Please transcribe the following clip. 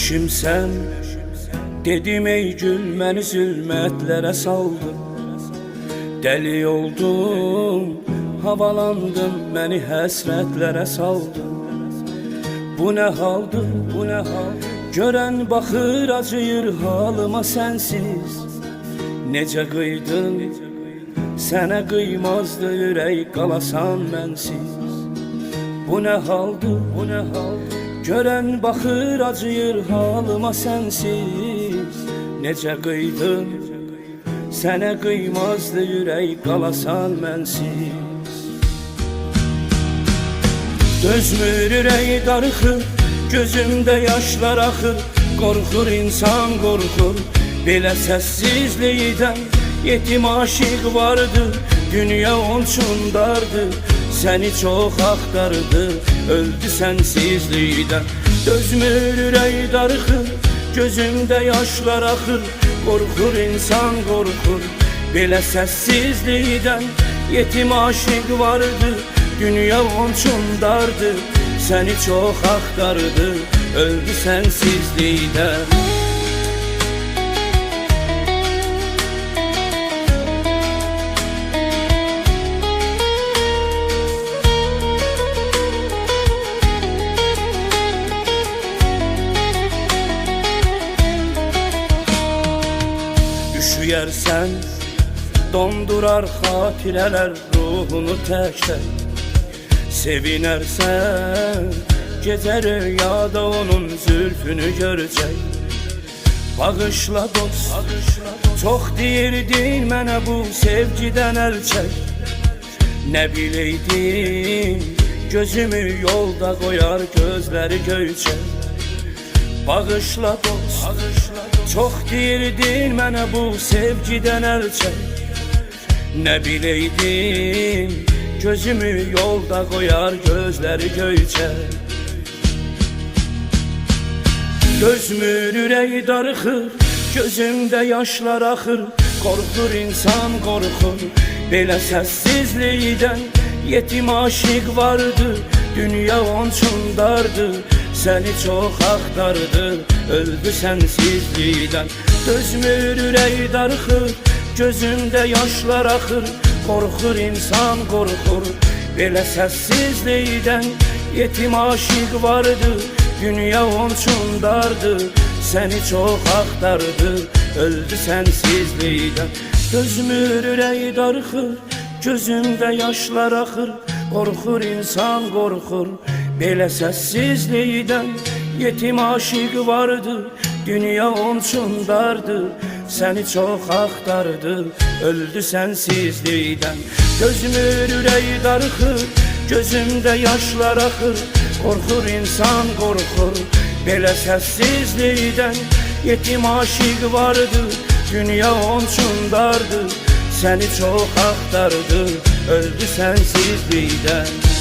Günəşimsən, dedim ey gül, məni zülmətlərə saldın. Dəli oldum, havalandım, məni həsrətlərə saldın. Bu nə haldır, bu nə hal? Görən baxır, acıyır halıma sənsiz. Necə qıydın, sənə qıymazdı ürək, qalasan mənsiz. Bu nə haldır, bu nə haldır? Görən baxır, acıyır halıma sənsiz. Necə qıydın, sənə qıymazdı ürək, qalasan mənsiz. Dözmür ürək darıxır, gözümdə yaşlar axır. Qorxur insan, qorxur belə səssizlikdən. Yetim aşiq vardı, dünya onun dardı. Səni çox axtardı, öldü sənsizlikdən. Dözmür ürək darıxır, gözümdə yaşlar axır. Qorxur insan, qorxur belə səssizlikdən. Yetim aşiq vardı, dünya onun dardı. Səni çox axtardı, öldü sənsizlikdən. Üşüyərsən, dondurar xatirələr ruhunu tək-tək. Sevinərsən, gecə rüyada onun zülfünü görəcək. Bağışla dost, çox deyirdin mənə bu sevgidən əl çək. Nə biləydim, gözümü yolda qoyar, gözləri göyçək. Bağışla dost, çox deyirdin mənə bu sevgidən əl çək. Nə biləydim, gözümü yolda qoyar, gözləri göyçək. Dözmür ürək darıxır, gözümdə yaşlar axır. Qorxur insan, qorxur belə səssizlikdən. Yetim aşiq vardı, dünya onun dardı. Səni çox axtardı, öldü sənsizlikdən. Dözmür ürək darıxır, gözümdə yaşlar axır. Qorxur insan, qorxur belə səssizlikdən. Yetim aşiq vardı, dünya onun dardı. Səni çox axtardı, öldü sənsizlikdən. Dözmür ürək darıxır, gözümdə yaşlar axır. Qorxur insan, qorxur belə səssizlikdən. Yetim aşiq vardı, dünya onun dardı. Səni çox axtardı, öldü sənsizlikdən. Dözmür ürək darıxır, gözümdə yaşlar axır. Qorxur insan, qorxur belə səssizlikdən. Yetim aşiq vardı, dünya onun dardı. Səni çox axtardı, öldü sənsizlikdən.